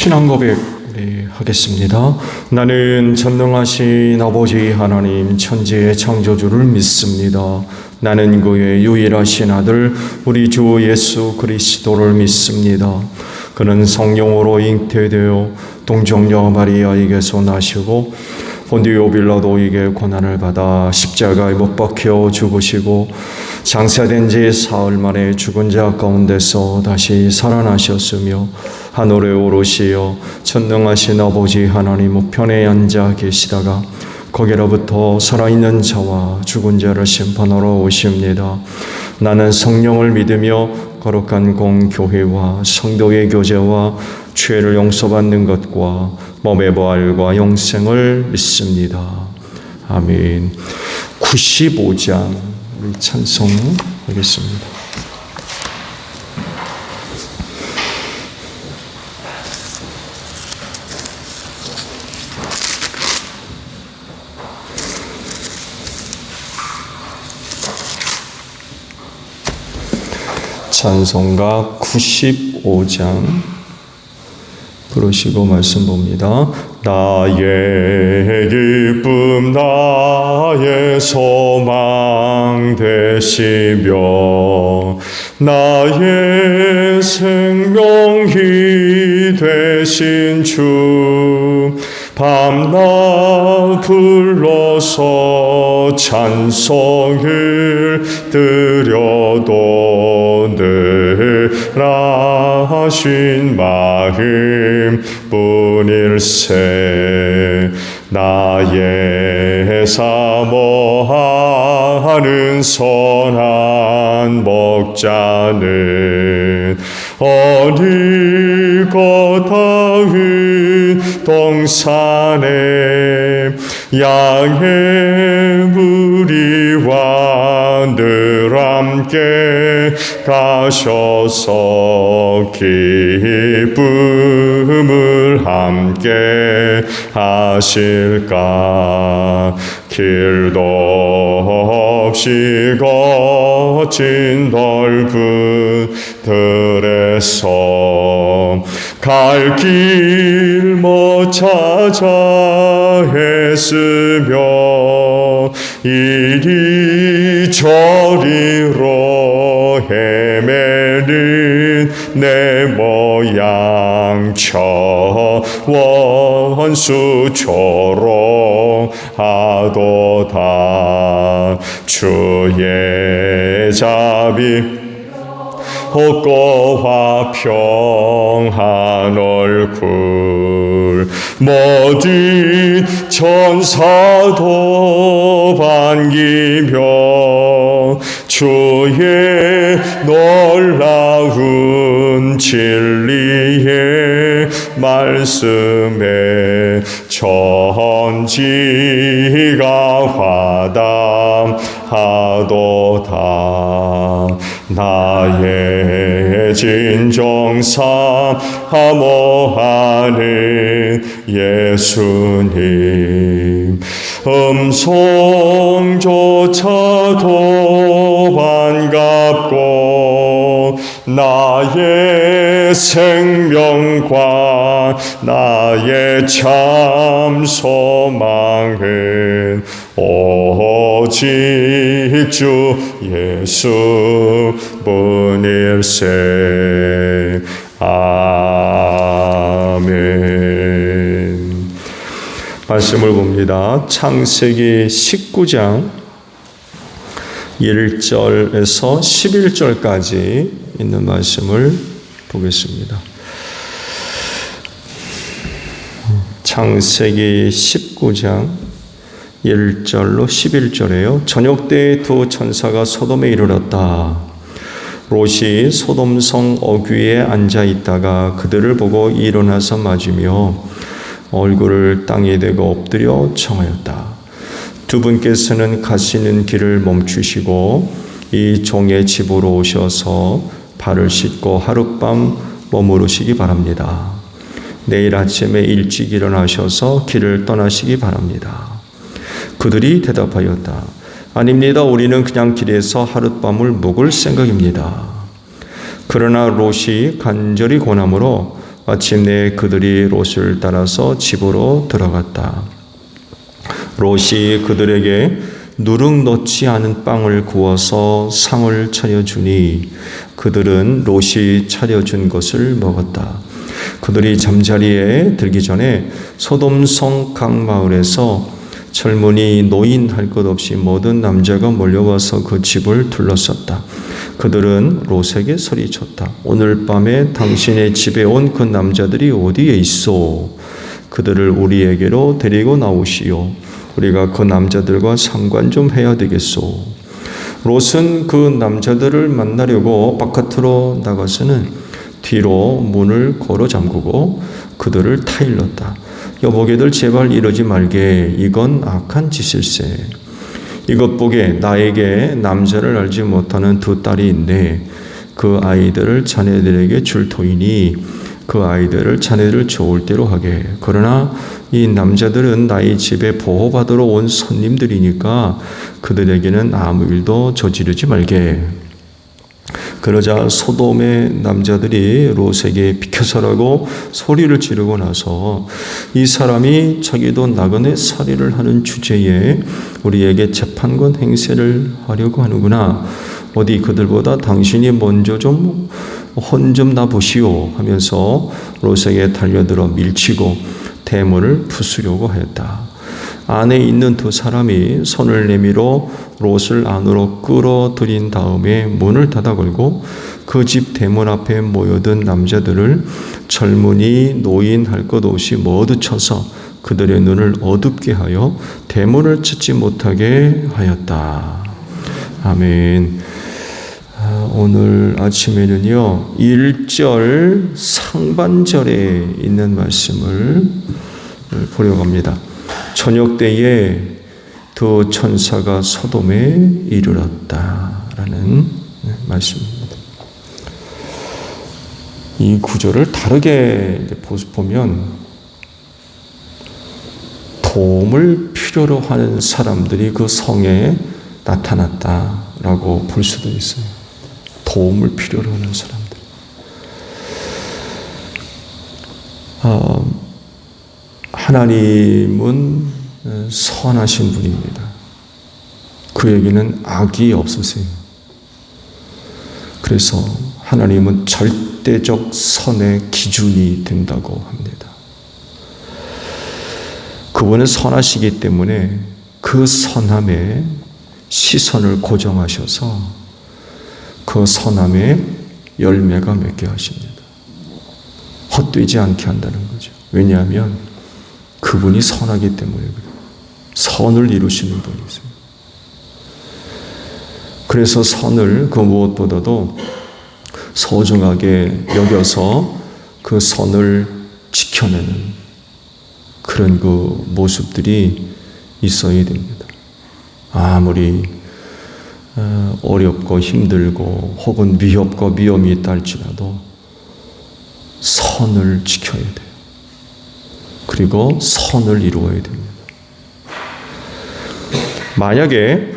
신앙 고백 우리 하겠습니다. 나는 전능하신 아버지 하나님 천지의 창조주를 믿습니다. 나는 그의 유일하신 아들 우리 주 예수 그리스도를 믿습니다. 그는 성령으로 잉태되어 동정녀 마리아에게서 나시고 본디오 빌라도에게 고난을 받아 십자가에 못 박혀 죽으시고 장사된 지 사흘 만에 죽은 자 가운데서 다시 살아나셨으며 하늘에 오르시어 전능하신 아버지 하나님 우편에 앉아 계시다가 거기로부터 살아있는 자와 죽은 자를 심판하러 오십니다. 나는 성령을 믿으며 거룩한 공교회와 성도의 교제와 죄를 용서받는 것과 몸의 부활과 영생을 믿습니다. 아멘. 95장 우리 찬송하겠습니다. 찬송가 95장 부르시고 말씀 봅니다. 나의 기쁨 나의 소망 되시며 나의 생명이 되신 주 밤낮 불러서 찬송을 드려도 늘 하신 마음 뿐일세. 나의 사모하는 선한 목자는 어디 거다은 동산에 양의 무리와 늘 함께 가셔서 기쁨을 함께 하실까. 길도 없이 거친 넓은 들에서 갈 길 못 찾아 애쓰며 이리저리로 헤매는 내 모양 저 원수처럼 하도다. 주의 자비 복고와 평한 얼굴 모든 천사도 반기며 주의 놀라운 진리의 말씀에 전지가 화답하도다. 나의 진정 사모하는 예수님 음성조차도 반갑고 나의 생명과 나의 참 소망은 오직 주 예수 뿐일세. 아멘. 말씀을 봅니다. 창세기 19장 1절에서 11절까지 있는 말씀을 보겠습니다. 창세기 19장 1절로 11절에요. 저녁 때에 두 천사가 소돔에 이르렀다. 롯이 소돔성 어귀에 앉아 있다가 그들을 보고 일어나서 맞으며 얼굴을 땅에 대고 엎드려 청하였다. 두 분께서는 가시는 길을 멈추시고 이 종의 집으로 오셔서 발을 씻고 하룻밤 머무르시기 바랍니다. 내일 아침에 일찍 일어나셔서 길을 떠나시기 바랍니다. 그들이 대답하였다. 아닙니다. 우리는 그냥 길에서 하룻밤을 묵을 생각입니다. 그러나 롯이 간절히 권함으로 마침내 그들이 롯을 따라서 집으로 들어갔다. 롯이 그들에게 누룩 넣지 않은 빵을 구워서 상을 차려주니 그들은 롯이 차려준 것을 먹었다. 그들이 잠자리에 들기 전에 소돔성 각 마을에서 젊은이 노인 할 것 없이 모든 남자가 몰려와서 그 집을 둘러쌌다. 그들은 롯에게 소리쳤다. 오늘 밤에 당신의 집에 온 그 남자들이 어디에 있소? 그들을 우리에게로 데리고 나오시오. 우리가 그 남자들과 상관 좀 해야 되겠소. 롯은 그 남자들을 만나려고 바깥으로 나가서는 뒤로 문을 걸어 잠그고 그들을 타일렀다. 여보게들 제발 이러지 말게. 이건 악한 짓일세. 이것 보게 나에게 남자를 알지 못하는 두 딸이 있네. 그 아이들을 자네들에게 줄 터이니 그 아이들을 자네들 좋을 대로 하게. 그러나 이 남자들은 나의 집에 보호받으러 온 손님들이니까 그들에게는 아무 일도 저지르지 말게. 그러자 소돔의 남자들이 롯에게 비켜서라고 소리를 지르고 나서 이 사람이 자기도 나그네 살이를 하는 주제에 우리에게 재판권 행세를 하려고 하는구나. 어디 그들보다 당신이 먼저 좀 혼 좀 나보시오 하면서 롯에게 달려들어 밀치고 대문을 부수려고 하였다. 안에 있는 두 사람이 손을 내밀어 롯을 안으로 끌어들인 다음에 문을 닫아 걸고 그 집 대문 앞에 모여든 남자들을 젊은이 노인 할 것 없이 모두 쳐서 그들의 눈을 어둡게 하여 대문을 찾지 못하게 하였다. 아멘. 오늘 아침에는요 1절 상반절에 있는 말씀을 보려고 합니다. 저녁 때에 두 천사가 소돔에 이르렀다라는 말씀입니다. 이 구절을 다르게 보면 도움을 필요로 하는 사람들이 그 성에 나타났다라고 볼 수도 있어요. 도움을 필요로 하는 사람들. 하나님은 선하신 분입니다. 그에게는 악이 없으세요. 그래서 하나님은 절대적 선의 기준이 된다고 합니다. 그분은 선하시기 때문에 그 선함에 시선을 고정하셔서 그 선함에 열매가 맺게 하십니다. 헛되지 않게 한다는 거죠. 왜냐하면 그분이 선하기 때문에 그래요. 선을 이루시는 분이세요. 그래서 선을 그 무엇보다도 소중하게 여겨서 그 선을 지켜내는 그런 그 모습들이 있어야 됩니다. 아무리 어렵고 힘들고 혹은 위협과 위험이 있다 할지라도 선을 지켜야 돼요. 그리고 선을 이루어야 됩니다. 만약에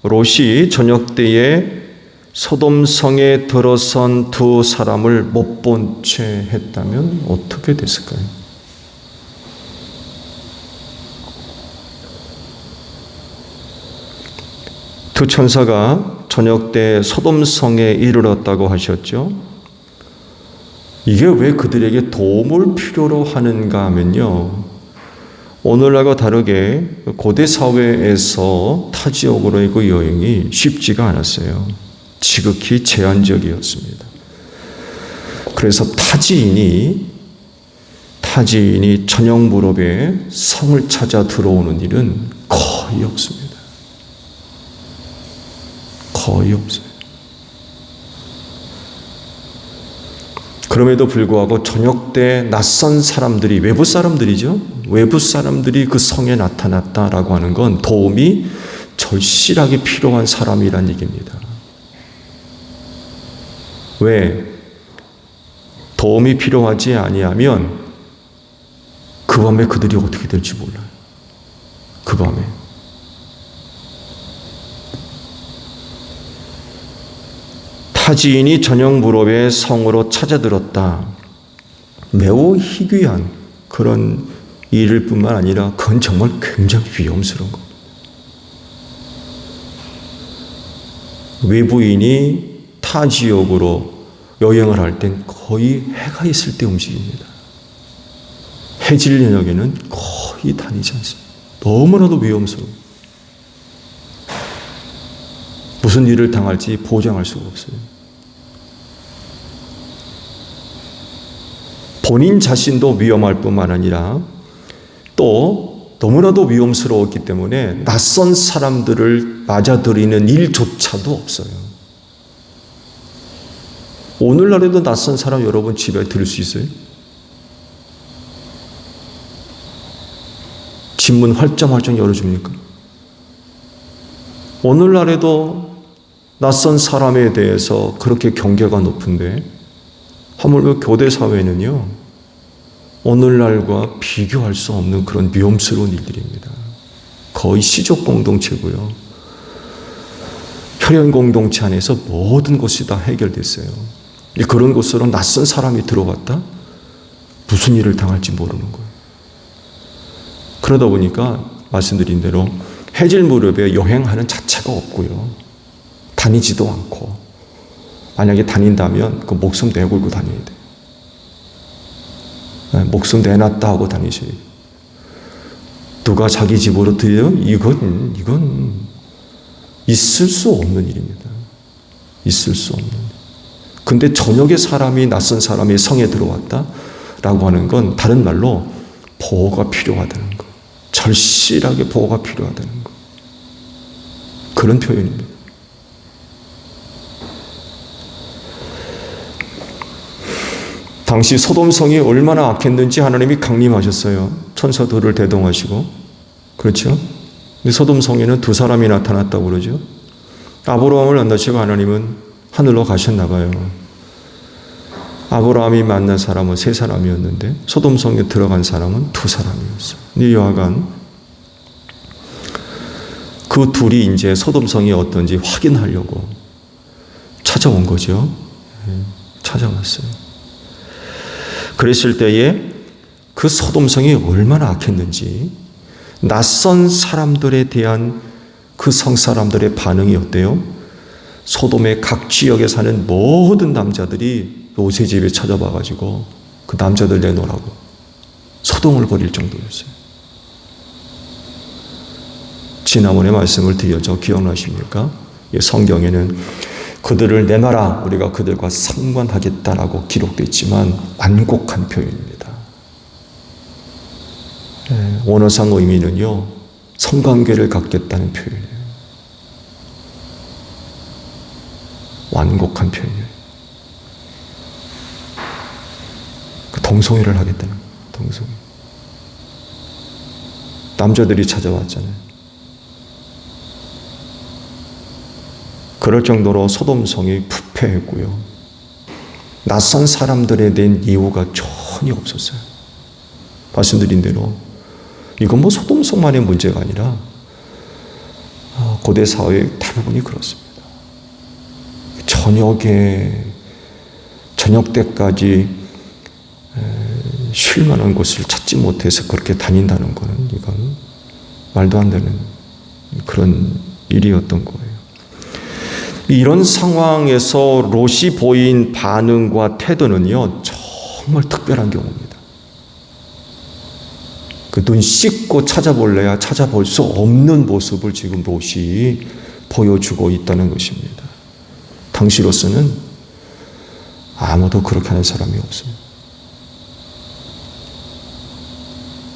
롯이 저녁 때에 소돔성에 들어선 두 사람을 못 본 채 했다면 어떻게 됐을까요? 두 천사가 저녁 때 소돔성에 이르렀다고 하셨죠. 이게 왜 그들에게 도움을 필요로 하는가 하면요, 오늘날과 다르게 고대 사회에서 타 지역으로의 그 여행이 쉽지가 않았어요. 지극히 제한적이었습니다. 그래서 타지인이 저녁 무렵에 성을 찾아 들어오는 일은 거의 없습니다. 거의 없어요. 그럼에도 불구하고 저녁 때 낯선 사람들이, 외부 사람들이죠. 외부 사람들이 그 성에 나타났다라고 하는 건 도움이 절실하게 필요한 사람이란 얘기입니다. 왜? 도움이 필요하지 아니하면 그 밤에 그들이 어떻게 될지 몰라요. 그 밤에. 타지인이 저녁 무렵에 성으로 찾아들었다. 매우 희귀한 그런 일일 뿐만 아니라 그건 정말 굉장히 위험스러운 겁니다. 외부인이 타 지역으로 여행을 할 땐 거의 해가 있을 때 움직입니다. 해질 저녁에는 거의 다니지 않습니다. 너무나도 위험스러워요. 무슨 일을 당할지 보장할 수가 없어요. 본인 자신도 위험할 뿐만 아니라 또 너무나도 위험스러웠기 때문에 낯선 사람들을 맞아들이는 일조차도 없어요. 오늘날에도 낯선 사람 여러분 집에 들을 수 있어요? 집문 활짝활짝 열어줍니까? 오늘날에도 낯선 사람에 대해서 그렇게 경계가 높은데 하물며 교대 사회는요, 오늘날과 비교할 수 없는 그런 위험스러운 일들입니다. 거의 시족 공동체고요. 혈연 공동체 안에서 모든 것이 다 해결됐어요. 그런 곳으로 낯선 사람이 들어갔다? 무슨 일을 당할지 모르는 거예요. 그러다 보니까 말씀드린 대로 해질 무렵에 여행하는 자체가 없고요. 다니지도 않고, 만약에 다닌다면 그 목숨 내걸고 다녀야 돼요. 목숨 내놨다 하고 다니셔야 돼요. 누가 자기 집으로 들여요? 이건 있을 수 없는 일입니다. 있을 수 없는 일. 근데 저녁에 낯선 사람이 성에 들어왔다라고 하는 건 다른 말로 보호가 필요하다는 거. 절실하게 보호가 필요하다는 거. 그런 표현입니다. 당시 소돔성이 얼마나 악했는지 하나님이 강림하셨어요. 천사들을 대동하시고. 그렇죠? 근데 소돔성에는 두 사람이 나타났다고 그러죠. 아브라함을 만나시고 하나님은 하늘로 가셨나 봐요. 아브라함이 만난 사람은 세 사람이었는데 소돔성에 들어간 사람은 두 사람이었어요. 근데 여하간 그 둘이 이제 소돔성이 어떤지 확인하려고 찾아온 거죠. 찾아왔어요. 그랬을 때에 그 소돔성이 얼마나 악했는지, 낯선 사람들에 대한 그 성사람들의 반응이 어때요? 소돔의 각 지역에 사는 모든 남자들이 롯의 집에 찾아와가지고 그 남자들 내놓으라고 소동을 벌일 정도였어요. 지난번에 말씀을 드렸죠. 기억나십니까? 성경에는 그들을 내놔라, 우리가 그들과 상관하겠다라고 기록되어 있지만 완곡한 표현입니다. 원어상 의미는요, 성관계를 갖겠다는 표현이에요. 완곡한 표현이에요. 동성애를 하겠다는 거예요. 동성애. 남자들이 찾아왔잖아요. 그럴 정도로 소돔성이 부패했고요. 낯선 사람들에 대한 이유가 전혀 없었어요. 말씀드린 대로 이건 뭐 소돔성만의 문제가 아니라 고대 사회의 대부분이 그렇습니다. 저녁 때까지 쉴 만한 곳을 찾지 못해서 그렇게 다닌다는 것은 이건 말도 안 되는 그런 일이었던 거예요. 이런 상황에서 롯이 보인 반응과 태도는요, 정말 특별한 경우입니다. 눈 씻고 찾아볼래야 찾아볼 수 없는 모습을 지금 롯이 보여주고 있다는 것입니다. 당시로서는 아무도 그렇게 하는 사람이 없어요.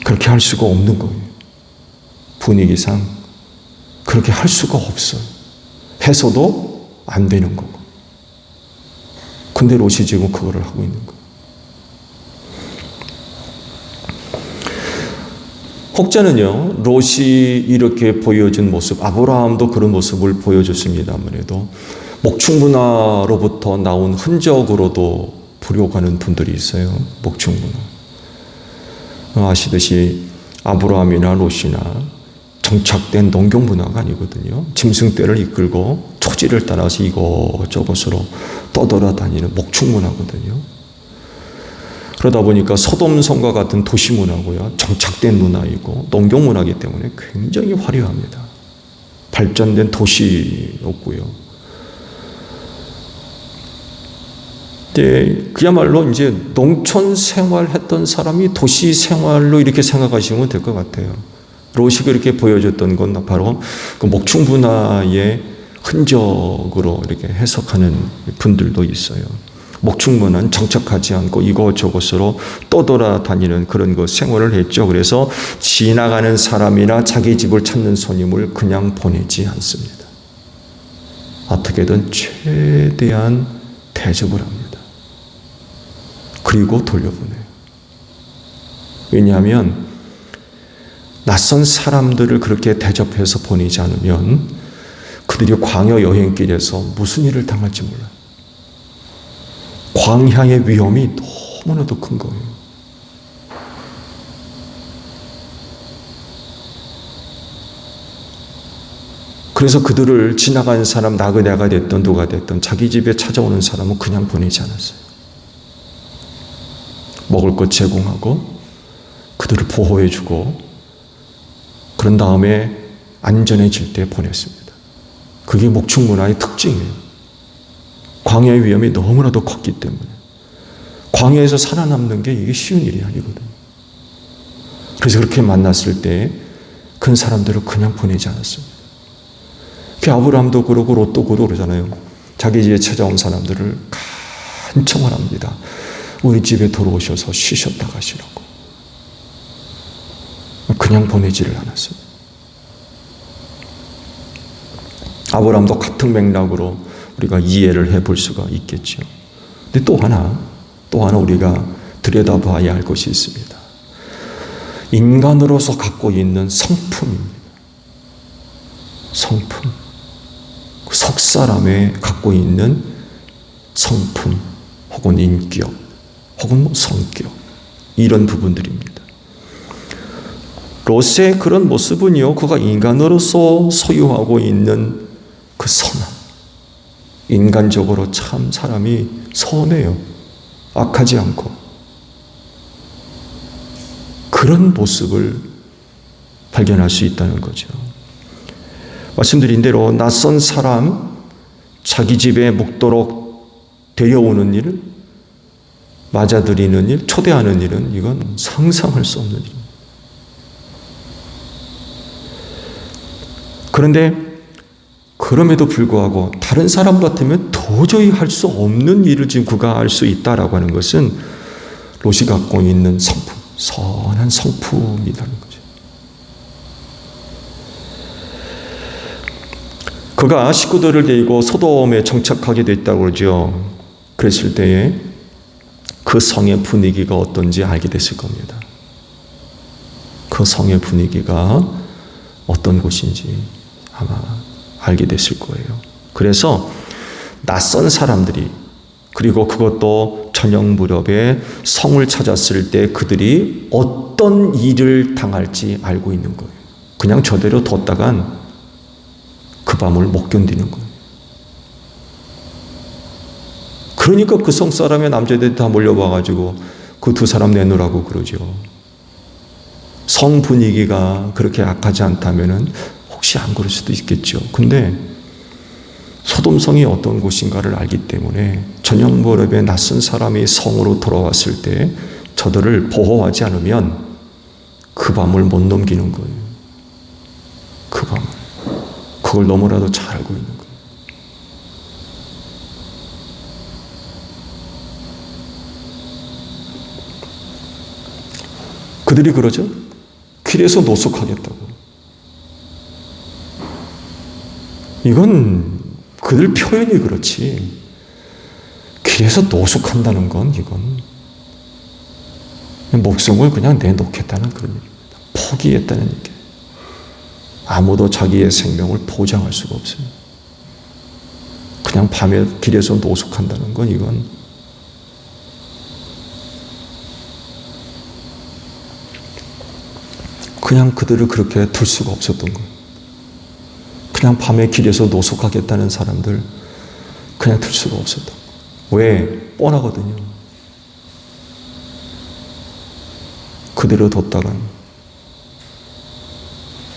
그렇게 할 수가 없는 거예요. 분위기상 그렇게 할 수가 없어요. 해서도 안 되는 거고. 근데 롯이 지금 그거를 하고 있는 거예요. 혹자는요, 롯이 이렇게 보여준 모습, 아브라함도 그런 모습을 보여줬습니다. 아무래도 목축문화로부터 나온 흔적으로도 부려가는 분들이 있어요. 목축문화. 아시듯이 아브라함이나 롯이나 정착된 농경문화가 아니거든요. 짐승떼를 이끌고 초지를 따라서 이곳저곳으로 떠돌아다니는 목축문화거든요. 그러다 보니까 소돔성과 같은 도시문화고요. 정착된 문화이고 농경문화이기 때문에 굉장히 화려합니다. 발전된 도시였고요. 그야말로 이제 농촌 생활했던 사람이 도시 생활로 이렇게 생각하시면 될 것 같아요. 롯이 그렇게 보여줬던 건 바로 그 목축 문화의 흔적으로 이렇게 해석하는 분들도 있어요. 목축 문화는 정착하지 않고 이곳저곳으로 떠돌아다니는 그런 그 생활을 했죠. 그래서 지나가는 사람이나 자기 집을 찾는 손님을 그냥 보내지 않습니다. 어떻게든 최대한 대접을 합니다. 그리고 돌려보내요. 왜냐하면 낯선 사람들을 그렇게 대접해서 보내지 않으면 그들이 광야 여행길에서 무슨 일을 당할지 몰라요. 광야의 위험이 너무나도 큰 거예요. 그래서 그들을 지나가는 사람, 나그네가 됐든 누가 됐든 자기 집에 찾아오는 사람은 그냥 보내지 않았어요. 먹을 것 제공하고 그들을 보호해주고 그런 다음에 안전해질 때 보냈습니다. 그게 목축 문화의 특징이에요. 광야의 위험이 너무나도 컸기 때문에 광야에서 살아남는 게 이게 쉬운 일이 아니거든요. 그래서 그렇게 만났을 때 그 사람들을 그냥 보내지 않았습니다. 아브라함도 그러고 롯도 그러잖아요. 자기 집에 찾아온 사람들을 간청을 합니다. 우리 집에 들어오셔서 쉬셨다 가시라고. 그냥 보내지를 않았습니다. 아브라함도 같은 맥락으로 우리가 이해를 해볼 수가 있겠죠. 근데 또 하나 우리가 들여다봐야 할 것이 있습니다. 인간으로서 갖고 있는 성품입니다. 성품. 속 사람에 갖고 있는 성품, 혹은 인격, 혹은 성격, 이런 부분들입니다. 롯의 그런 모습은요, 그가 인간으로서 소유하고 있는 그 선함. 인간적으로 참 사람이 선해요. 악하지 않고. 그런 모습을 발견할 수 있다는 거죠. 말씀드린 대로 낯선 사람, 자기 집에 묵도록 데려오는 일, 맞아들이는 일, 초대하는 일은 이건 상상할 수 없는 일입니다. 그런데 그럼에도 불구하고 다른 사람 같으면 도저히 할 수 없는 일을 지금 그가 할 수 있다라고 하는 것은 롯이 갖고 있는 성품, 선한 성품이라는 거죠. 그가 식구들을 데리고 소돔에 정착하게 됐다고 그러죠. 그랬을 때에 그 성의 분위기가 어떤지 알게 됐을 겁니다. 그 성의 분위기가 어떤 곳인지 아마 알게 됐을 거예요. 그래서 낯선 사람들이, 그리고 그것도 저녁 무렵에 성을 찾았을 때 그들이 어떤 일을 당할지 알고 있는 거예요. 그냥 저대로 뒀다간 그 밤을 못 견디는 거예요. 그러니까 그 성 사람의 남자들이 다 몰려와가지고 그 두 사람 내놓으라고 그러죠. 성 분위기가 그렇게 악하지 않다면은 혹시 안 그럴 수도 있겠죠. 근데 소돔성이 어떤 곳인가를 알기 때문에 저녁 무렵에 낯선 사람이 성으로 돌아왔을 때 저들을 보호하지 않으면 그 밤을 못 넘기는 거예요. 그 밤을. 그걸 너무나도 잘 알고 있는 거예요. 그들이 그러죠. 길에서 노숙하겠다고. 이건 그들 표현이 그렇지. 길에서 노숙한다는 건 이건 목숨을 그냥 내놓겠다는 그런 얘기입니다. 포기했다는 얘기. 아무도 자기의 생명을 보장할 수가 없어요. 그냥 밤에 길에서 노숙한다는 건 이건 그냥 그들을 그렇게 둘 수가 없었던 거예요. 그냥 밤에 길에서 노숙하겠다는 사람들 그냥 둘 수가 없었던 거예요. 왜? 뻔하거든요. 그대로 뒀다간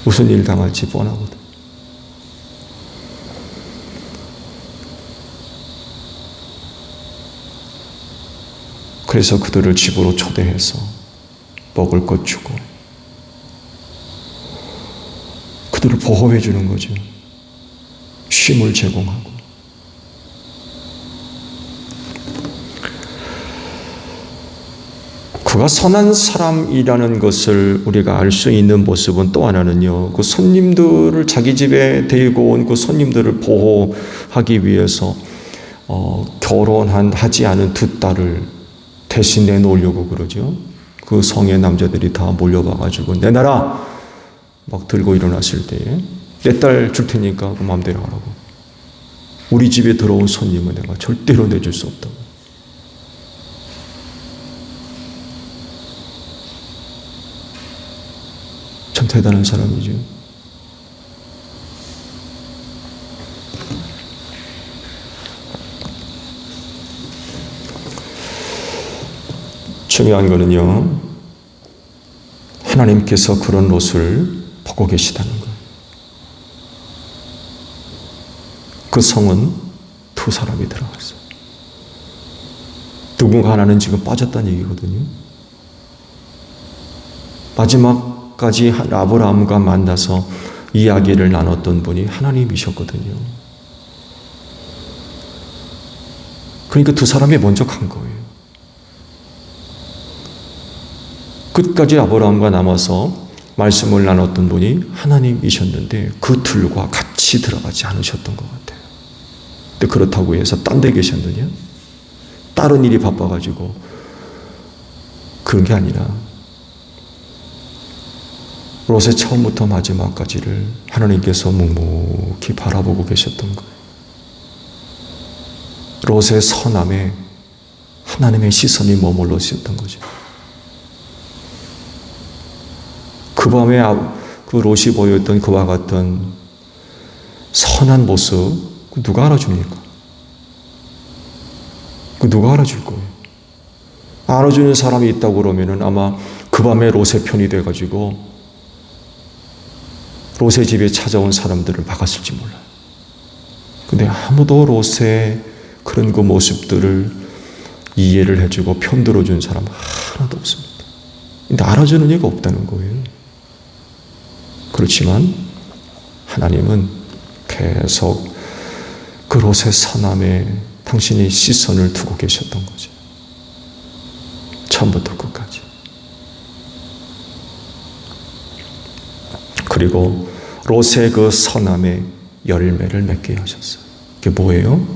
무슨 일 당할지 뻔하거든. 그래서 그들을 집으로 초대해서 먹을 것 주고 그들을 보호해 주는 거죠. 쉼을 제공하고. 그가 선한 사람이라는 것을 우리가 알 수 있는 모습은 또 하나는요. 그 손님들을 자기 집에 데리고 온 그 손님들을 보호하기 위해서 결혼하지 않은 두 딸을 대신 내놓으려고 그러죠. 그 성의 남자들이 다 몰려와가지고 내놔라 막 들고 일어났을 때에 내 딸 줄 테니까 그 마음대로 하라고. 우리 집에 들어온 손님은 내가 절대로 내줄 수 없다고. 참 대단한 사람이죠. 중요한 거는요, 하나님께서 그런 롯을 보고 계시다는 거예요. 그 성은 두 사람이 들어갔어요. 누군가 하나는 지금 빠졌다는 얘기거든요. 마지막까지 아브라함과 만나서 이야기를 나눴던 분이 하나님이셨거든요. 그러니까 두 사람이 먼저 간 거예요. 끝까지 아브라함과 남아서 말씀을 나눴던 분이 하나님이셨는데 그 둘과 같이 들어가지 않으셨던 것 같아요. 근데 그렇다고 해서 딴 데 계셨느냐? 다른 일이 바빠가지고 그런 게 아니라 롯의 처음부터 마지막까지를 하나님께서 묵묵히 바라보고 계셨던 거예요. 롯의 선함에 하나님의 시선이 머물러 있었던 거죠. 그 밤에 그 롯이 보였던 그와 같은 선한 모습 누가 알아줍니까? 누가 알아줄 거예요? 알아주는 사람이 있다고 그러면은 아마 그 밤에 롯의 편이 돼가지고 롯의 집에 찾아온 사람들을 막았을지 몰라요. 근데 아무도 롯의 그런 그 모습들을 이해를 해주고 편들어준 사람 하나도 없습니다. 근데 알아주는 이가 없다는 거예요. 그렇지만 하나님은 계속 그 롯의 선함에 당신의 시선을 두고 계셨던 거죠. 처음부터 끝까지. 그리고 롯의 그 선함에 열매를 맺게 하셨어요. 그게 뭐예요?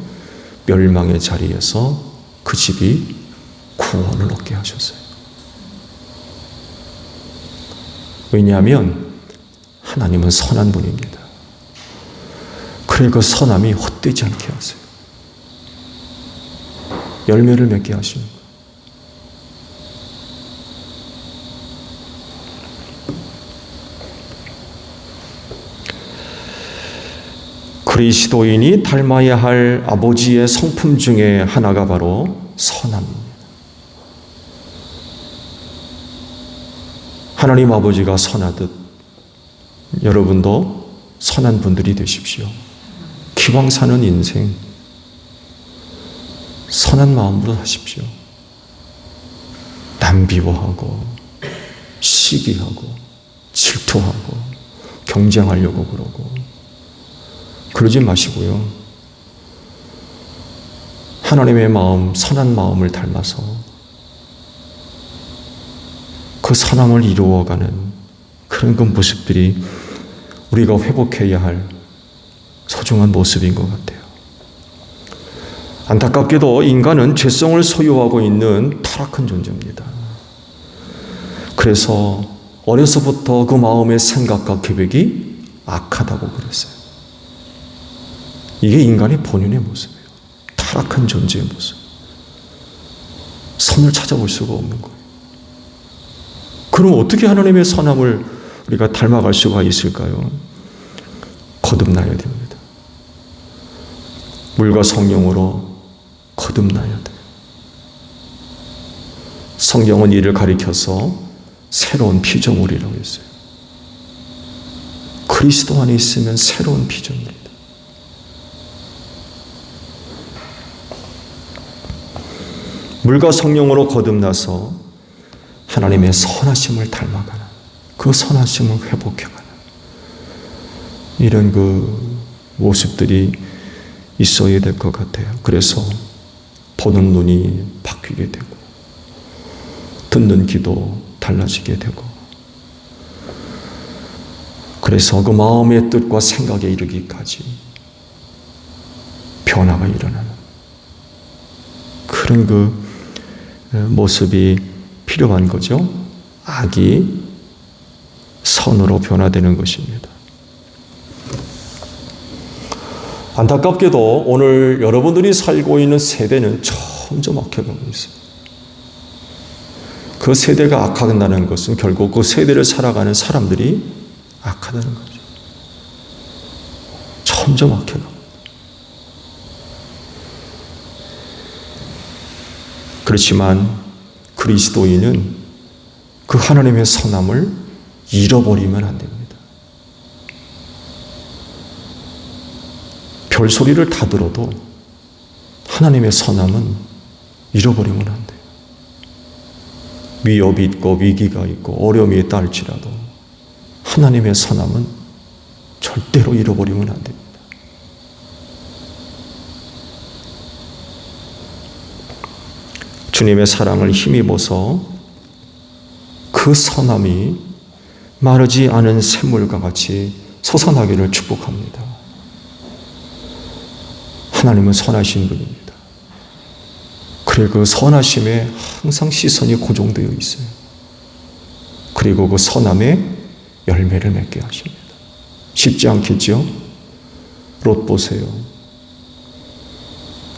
멸망의 자리에서 그 집이 구원을 얻게 하셨어요. 왜냐하면 하나님은 선한 분입니다. 그래 그 선함이 헛되지 않게 하세요. 열매를 맺게 하시는 거예요. 그리스도인이 닮아야 할 아버지의 성품 중에 하나가 바로 선함입니다. 하나님 아버지가 선하듯 여러분도 선한 분들이 되십시오. 기왕 사는 인생 선한 마음으로 하십시오. 남 비워하고 시기하고 질투하고 경쟁하려고 그러고 그러지 마시고요. 하나님의 마음, 선한 마음을 닮아서 그 선함을 이루어가는 그런 그 모습들이 우리가 회복해야 할 소중한 모습인 것 같아요. 안타깝게도 인간은 죄성을 소유하고 있는 타락한 존재입니다. 그래서 어려서부터 그 마음의 생각과 계획이 악하다고 그랬어요. 이게 인간의 본연의 모습이에요. 타락한 존재의 모습. 선을 찾아볼 수가 없는 거예요. 그럼 어떻게 하나님의 선함을 우리가 닮아갈 수가 있을까요? 거듭나야 됩니다. 물과 성령으로 거듭나야 돼요. 성경은 이를 가리켜서 새로운 피조물이라고 했어요. 그리스도 안에 있으면 새로운 피조물입니다. 물과 성령으로 거듭나서 하나님의 선하심을 닮아가는, 그 선하심을 회복해가는 이런 그 모습들이 있어야 될 것 같아요. 그래서 보는 눈이 바뀌게 되고 듣는 귀도 달라지게 되고, 그래서 그 마음의 뜻과 생각에 이르기까지 변화가 일어나는 그런 그 모습이 필요한 거죠. 악이 선으로 변화되는 것입니다. 안타깝게도 오늘 여러분들이 살고 있는 세대는 점점 악해가고 있어요. 그 세대가 악하다는 것은 결국 그 세대를 살아가는 사람들이 악하다는 거죠. 점점 악해가고. 그렇지만 그리스도인은 그 하나님의 선함을 잃어버리면 안 됩니다. 별소리를 다 들어도 하나님의 선함은 잃어버리면 안 돼요. 위협이 있고 위기가 있고 어려움이 있다 할지라도 하나님의 선함은 절대로 잃어버리면 안 됩니다. 주님의 사랑을 힘입어서 그 선함이 마르지 않은 샘물과 같이 솟아나기를 축복합니다. 하나님은 선하신 분입니다. 그리고 그 선하심에 항상 시선이 고정되어 있어요. 그리고 그 선함에 열매를 맺게 하십니다. 쉽지 않겠죠? 롯 보세요.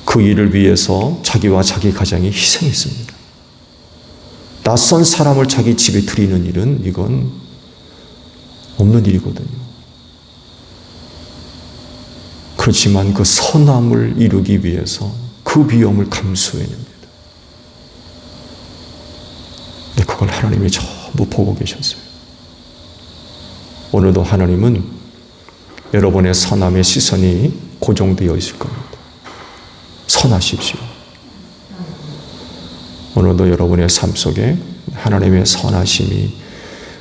그 일을 위해서 자기와 자기 가장이 희생했습니다. 낯선 사람을 자기 집에 들이는 일은 이건 없는 일이거든요. 그렇지만 그 선함을 이루기 위해서 그 위험을 감수해냅니다. 그걸 하나님이 전부 보고 계셨어요. 오늘도 하나님은 여러분의 선함의 시선이 고정되어 있을 겁니다. 선하십시오. 오늘도 여러분의 삶 속에 하나님의 선하심이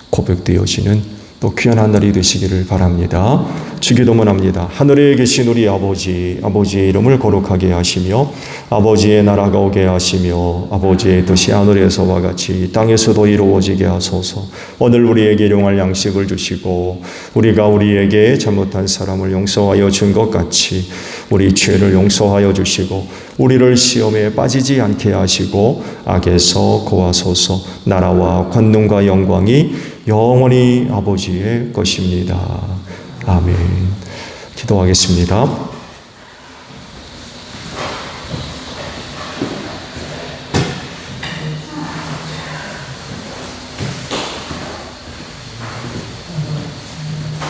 고백되어지는 또 귀한 한 날이 되시기를 바랍니다. 주기도문합니다. 하늘에 계신 우리 아버지, 아버지의 이름을 거룩하게 하시며 아버지의 나라가 오게 하시며 아버지의 뜻이 하늘에서와 같이 땅에서도 이루어지게 하소서. 오늘 우리에게 일용할 양식을 주시고 우리가 우리에게 잘못한 사람을 용서하여 준 것 같이 우리 죄를 용서하여 주시고 우리를 시험에 빠지지 않게 하시고 악에서 구하소서. 나라와 권능과 영광이 영원히 아버지의 것입니다. 아멘. 기도하겠습니다.